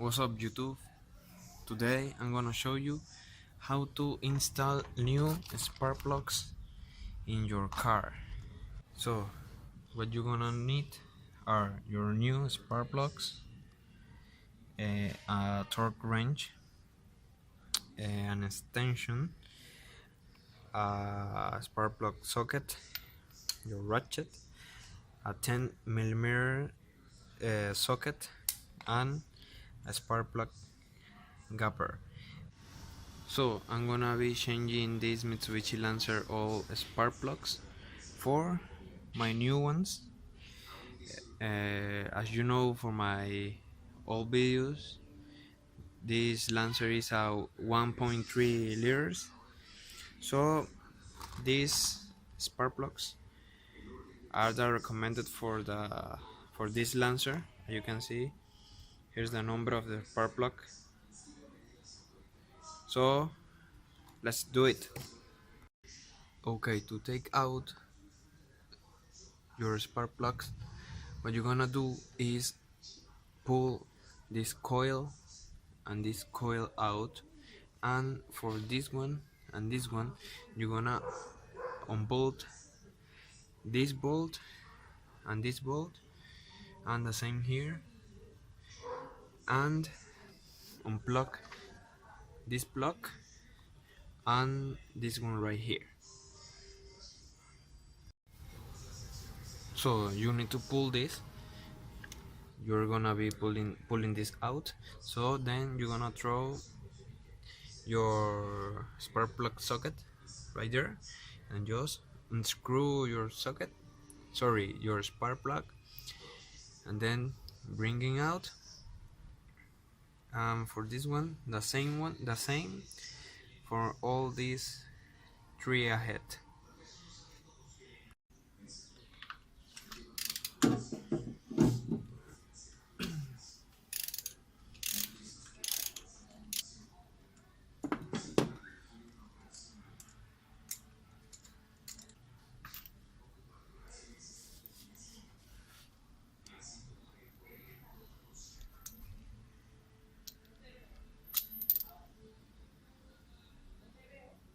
What's up YouTube? Today I'm gonna show you how to install new spark plugs in your car. So what you're gonna need are your new spark plugs, a torque wrench, an extension, a spark plug socket, your ratchet, a 10 millimeter socket, and a spark plug gapper. So I'm gonna be changing this Mitsubishi Lancer all spark plugs for my new ones. As you know, for my old videos, this Lancer is a 1.3 liters. So these spark plugs are the recommended for this Lancer. As you can see, here's the number of the spark plug. So let's do it. Okay, to take out your spark plugs, what you're gonna do is pull this coil and this coil out, and for this one and this one you're gonna unbolt this bolt and this bolt, and the same here, and unplug this plug and this one right here. So you need to pull this, you're gonna be pulling this out. So then you're gonna throw your spark plug socket right there and just unscrew your socket, sorry, your spark plug, and then bringing out. For this one, the same for all these three ahead.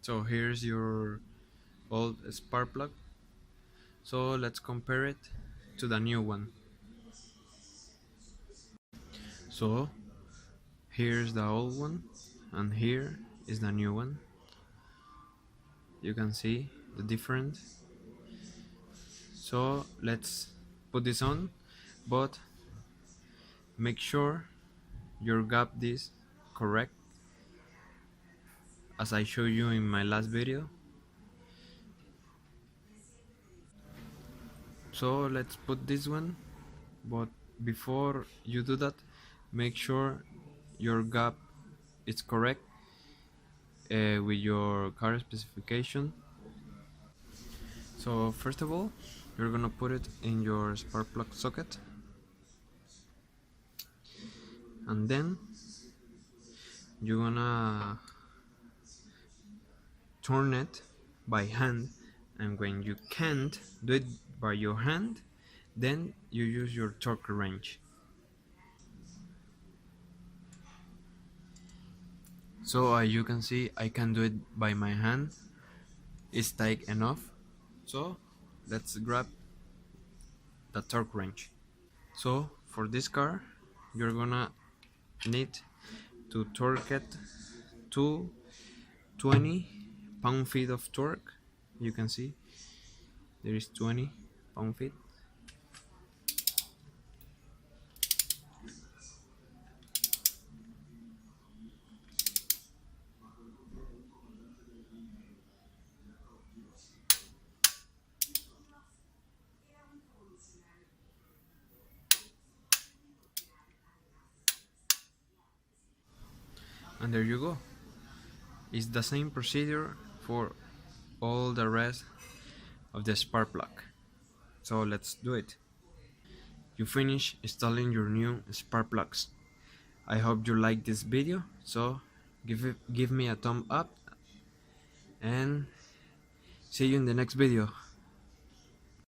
So here's your old spark plug. So let's compare it to the new one. So here's the old one and here is the new one. You can see the difference. So let's put this on, but make sure your gap is correct as I showed you in my last video. So let's put this one, but before you do that, make sure your gap is correct with your car specification. So first of all, you're gonna put it in your spark plug socket, and then you're gonna turn it by hand, and when you can't do it by your hand, then you use your torque wrench. So you can see I can do it by my hand, it's tight enough. So let's grab the torque wrench. So for this car you're gonna need to torque it to 20 pound-feet of torque. You can see there is 20 pound-feet. And there you go. It's the same procedure for all the rest of the spark plug. So let's do it. You finish installing your new spark plugs. I hope you like this video, so give me a thumb up and see you in the next video.